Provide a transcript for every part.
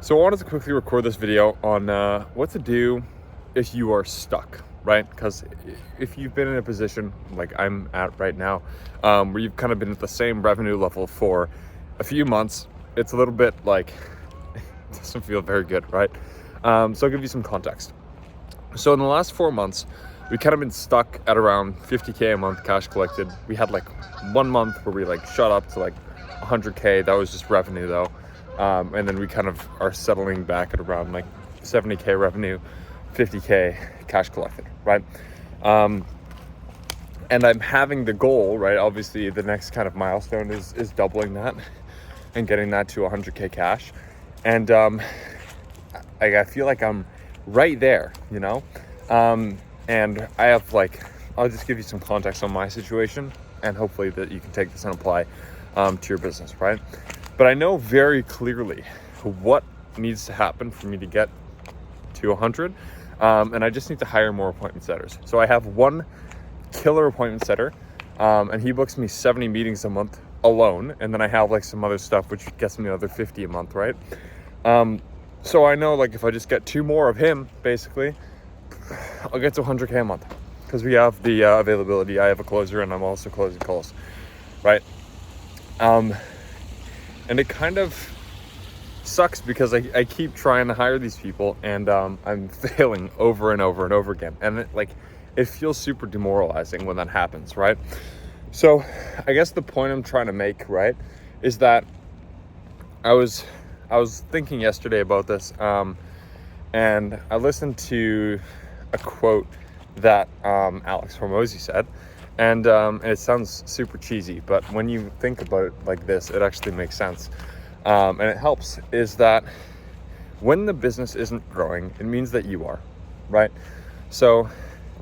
So I wanted to quickly record this video on what to do if you are stuck, right? Because if you've been in a position like I'm at right now, where you've kind of been at the same revenue level for a few months, it's a little bit like, it doesn't feel very good, right? So I'll give you some context. So in the last 4 months, we kind of been stuck at around 50K a month cash collected. We had like 1 month where we like shot up to like 100K. That was just revenue though. And then we kind of are settling back at around like 70K revenue, 50K cash collected, right? And I'm having the goal, right? Obviously the next kind of milestone is doubling that and getting that to 100K cash. And I feel like I'm right there, you know? And I have like, I'll just give you some context on my situation and hopefully that you can take this and apply to your business, right? But I know very clearly what needs to happen for me to get to 100. And I just need to hire more appointment setters. So I have one killer appointment setter, and he books me 70 meetings a month alone. And then I have like some other stuff, which gets me another 50 a month, right? So I know like if I just get 2 more of him, basically, I'll get to 100K a month because we have the availability. I have a closer and I'm also closing calls, right? And it kind of sucks because I keep trying to hire these people and I'm failing over and over and over again. And it feels super demoralizing when that happens, right? So I guess the point I'm trying to make, right, is that I was thinking yesterday about this, and I listened to a quote that Alex Hormozy said. And it sounds super cheesy, but when you think about it like this, it actually makes sense. And it helps, is that when the business isn't growing, it means that you are, right? So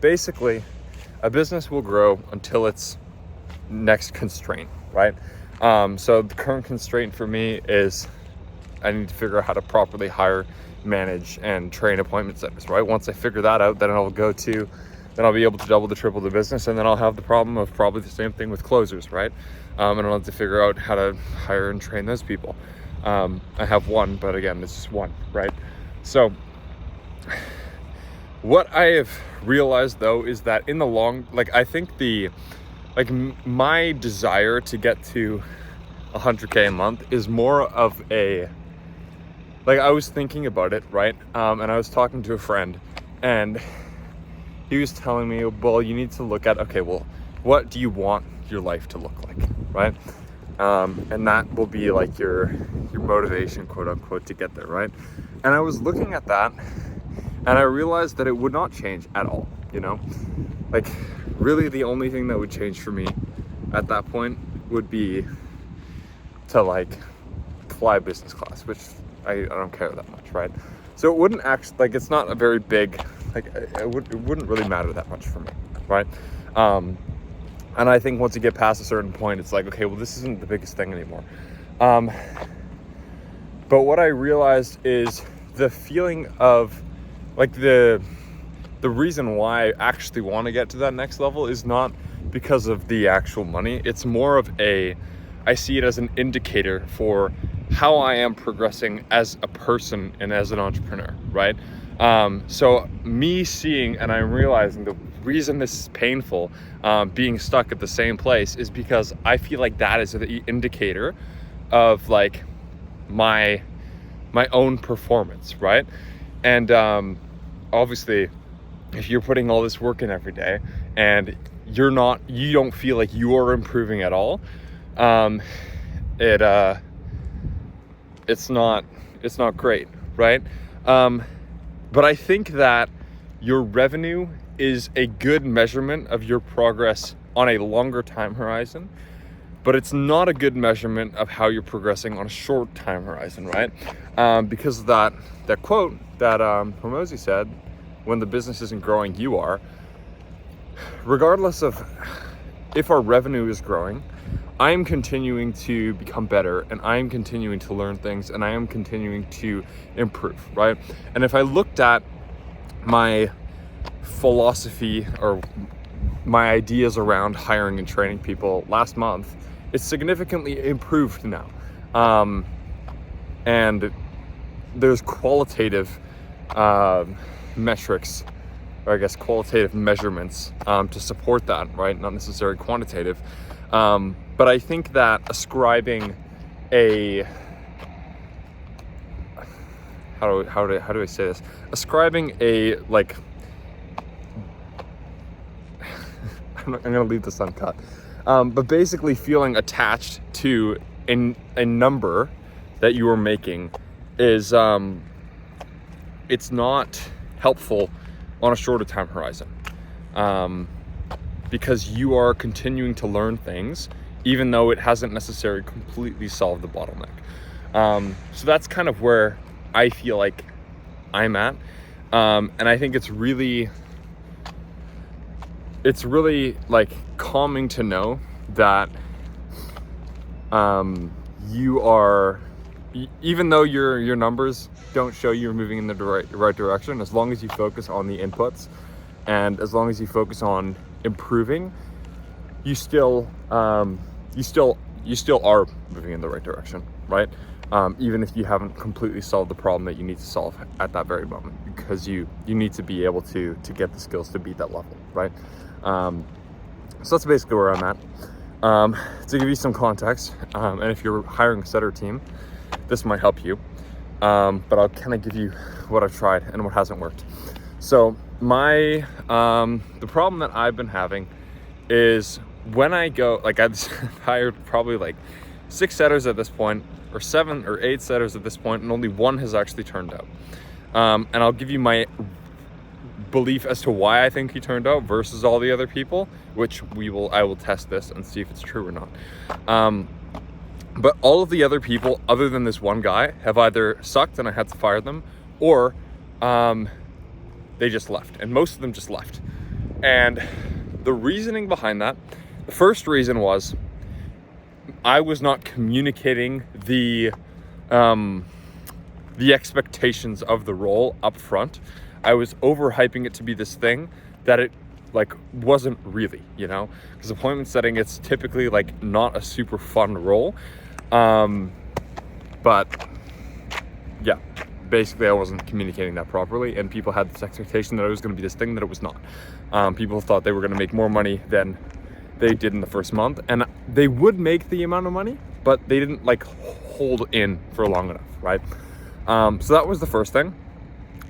basically, a business will grow until its next constraint, right? So the current constraint for me is I need to figure out how to properly hire, manage, and train appointment setters, right? Once I figure that out, then I'll be able to double the triple the business, and then I'll have the problem of probably the same thing with closers, right? And I'll have to figure out how to hire and train those people. I have one, but again, it's just one, right? So what I have realized though is that in the long, I think my desire to get to 100K a month is more of a, I was thinking about it, right? And I was talking to a friend, and he was telling me, well, you need to look at, okay, well, what do you want your life to look like, right? And that will be like your motivation, quote unquote, to get there, right? And I was looking at that, and I realized that it would not change at all, you know? Really the only thing that would change for me at that point would be to fly business class, which I don't care that much, right? So it wouldn't actually, it's not a very big, it wouldn't really matter that much for me, right? And I think once you get past a certain point, it's okay, well, this isn't the biggest thing anymore. But what I realized is the feeling of the reason why I actually want to get to that next level is not because of the actual money. It's more of I see it as an indicator for how I am progressing as a person and as an entrepreneur, right? So me seeing, and I'm realizing the reason this is painful, being stuck at the same place, is because I feel like that is the indicator of my own performance, right? And obviously, if you're putting all this work in every day and you don't feel like you are improving at all, it's not great, right? But I think that your revenue is a good measurement of your progress on a longer time horizon, but it's not a good measurement of how you're progressing on a short time horizon, right? Because of that quote that Hormozy said, when the business isn't growing, you are. Regardless of if our revenue is growing, I am continuing to become better, and I am continuing to learn things, and I am continuing to improve, right? And if I looked at my philosophy or my ideas around hiring and training people last month, it's significantly improved now. And there's qualitative metrics, or I guess qualitative measurements to support that, right? Not necessarily quantitative. But I think that ascribing a, how do I say this? Ascribing a, like, I'm gonna leave this uncut. But basically feeling attached to a number that you are making is, it's not helpful on a shorter time horizon, because you are continuing to learn things even though it hasn't necessarily completely solved the bottleneck. So that's kind of where I feel like I'm at, and I think it's really like calming to know that you are, even though your numbers don't show you're moving in the right direction, as long as you focus on the inputs and as long as you focus on improving, you still are moving in the right direction, right? Even if you haven't completely solved the problem that you need to solve at that very moment, because you need to be able to get the skills to beat that level, right? So that's basically where I'm at. To give you some context, and if you're hiring a setter team, this might help you, but I'll kind of give you what I've tried and what hasn't worked. So the problem that I've been having is when I go, like, I've hired probably like 6 setters at this point, or 7 or 8 setters at this point, and only 1 has actually turned out. And I'll give you my belief as to why I think he turned out versus all the other people, which I will test this and see if it's true or not. But all of the other people, other than this one guy, have either sucked and I had to fire them, or they just left, and most of them just left. And the reasoning behind that, the first reason was I was not communicating the expectations of the role up front. I was overhyping it to be this thing that it like wasn't really, you know, because appointment setting, it's typically like not a super fun role. But yeah, basically I wasn't communicating that properly, and people had this expectation that it was going to be this thing that it was not. People thought they were going to make more money than they did in the first month, and they would make the amount of money, but they didn't like hold in for long enough, right? So that was the first thing.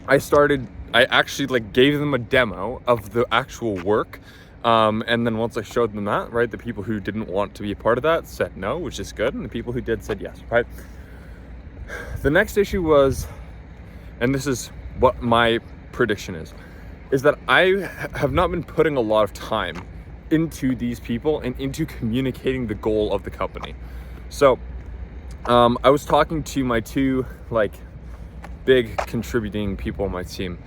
I actually like gave them a demo of the actual work. And then once I showed them that, right, the people who didn't want to be a part of that said no, which is good. And the people who did said yes, right? The next issue was, and this is what my prediction is that I have not been putting a lot of time into these people and into communicating the goal of the company. So I was talking to my 2 like big contributing people on my team,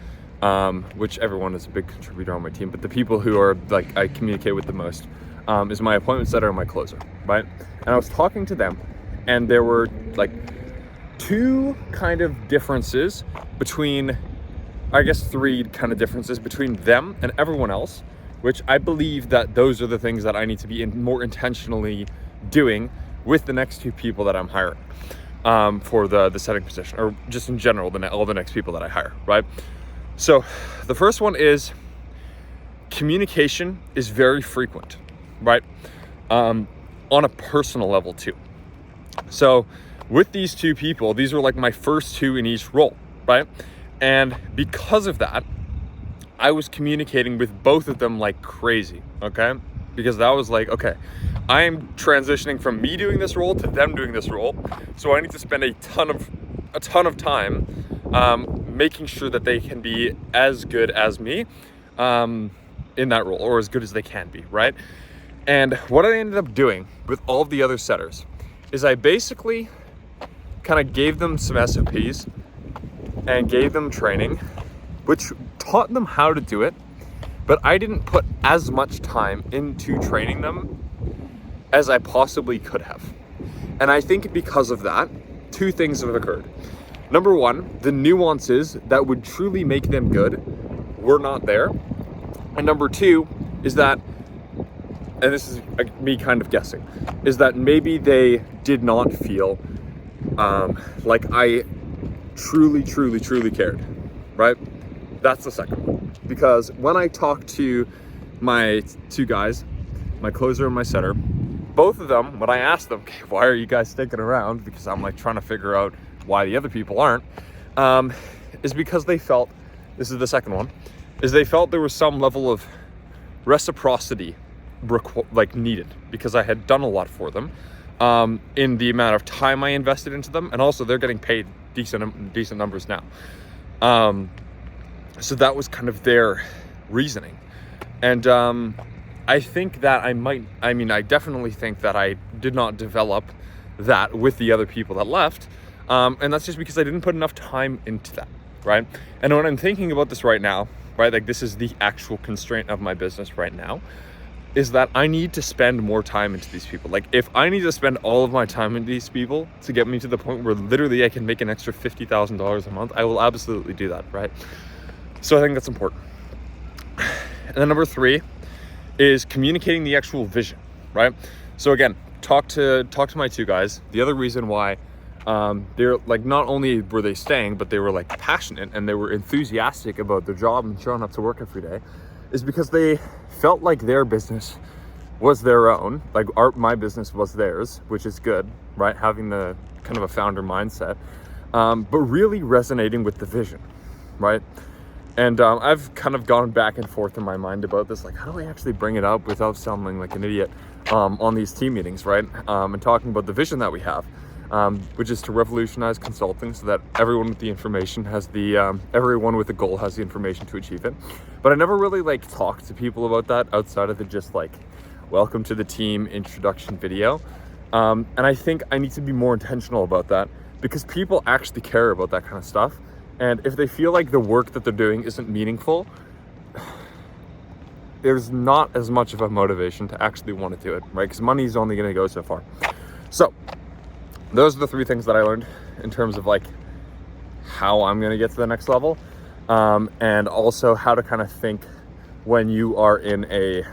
which everyone is a big contributor on my team, but the people who are like I communicate with the most is my appointment setter and my closer, right? And I was talking to them, and there were like 2 kind of differences between, I guess 3 kind of differences between them and everyone else, which I believe that those are the things that I need to be more intentionally doing with the next 2 people that I'm hiring for the setting position, or just in general, all the next people that I hire, right? So the first one is communication is very frequent, right? On a personal level too. So with these 2 people, these were like my first 2 in each role, right? And because of that, I was communicating with both of them like crazy, okay? Because that was like, okay, I am transitioning from me doing this role to them doing this role. So I need to spend a ton of time making sure that they can be as good as me in that role, or as good as they can be, right? And what I ended up doing with all of the other setters is I basically kind of gave them some SOPs and gave them training, which taught them how to do it, but I didn't put as much time into training them as I possibly could have. And I think because of that, 2 things have occurred. Number 1, the nuances that would truly make them good were not there. And number 2 is that, and this is me kind of guessing, is that maybe they did not feel like I truly, truly, truly cared, right? That's the second one. Because when I talked to my two guys, my closer and my setter, both of them, when I asked them, okay, why are you guys sticking around? Because I'm like trying to figure out why the other people aren't, is because they felt, this is the second one, is they felt there was some level of reciprocity like needed, because I had done a lot for them, in the amount of time I invested into them, and also they're getting paid decent numbers now. So that was kind of their reasoning. And I think that I definitely think that I did not develop that with the other people that left. And that's just because I didn't put enough time into that, right? And when I'm thinking about this right now, right, like this is the actual constraint of my business right now, is that I need to spend more time into these people. Like if I need to spend all of my time into these people to get me to the point where literally I can make an extra $50,000 a month, I will absolutely do that, right? So I think that's important. And then number 3 is communicating the actual vision, right? So again, talk to my two guys. The other reason why they're like, not only were they staying, but they were like passionate and they were enthusiastic about their job and showing up to work every day, is because they felt like their business was their own, like my business was theirs, which is good, right? Having the kind of a founder mindset, but really resonating with the vision, right? And I've kind of gone back and forth in my mind about this, like how do I actually bring it up without sounding like an idiot on these team meetings, right? And talking about the vision that we have, which is to revolutionize consulting so that everyone with the information has everyone with a goal has the information to achieve it. But I never really like talked to people about that outside of the just like welcome to the team introduction video. And I think I need to be more intentional about that, because people actually care about that kind of stuff. And if they feel like the work that they're doing isn't meaningful, there's not as much of a motivation to actually want to do it, right? Because money is only going to go so far. So those are the 3 things that I learned in terms of like how I'm going to get to the next level, and also how to kind of think when you are in a,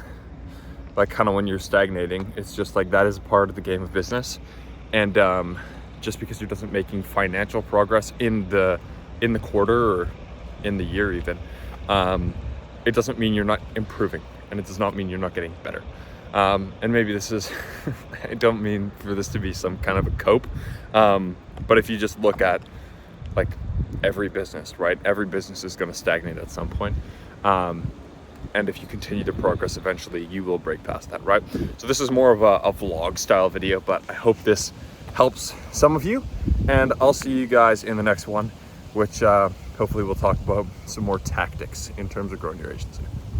like kind of when you're stagnating. It's just like that is a part of the game of business. And just because you're not making financial progress in the quarter or in the year even, it doesn't mean you're not improving, and it does not mean you're not getting better. And maybe this is, I don't mean for this to be some kind of a cope, but if you just look at like every business, right? Every business is going to stagnate at some point. And if you continue to progress, eventually you will break past that, right? So this is more of a vlog style video, but I hope this helps some of you, and I'll see you guys in the next one, which hopefully we'll talk about some more tactics in terms of growing your agency.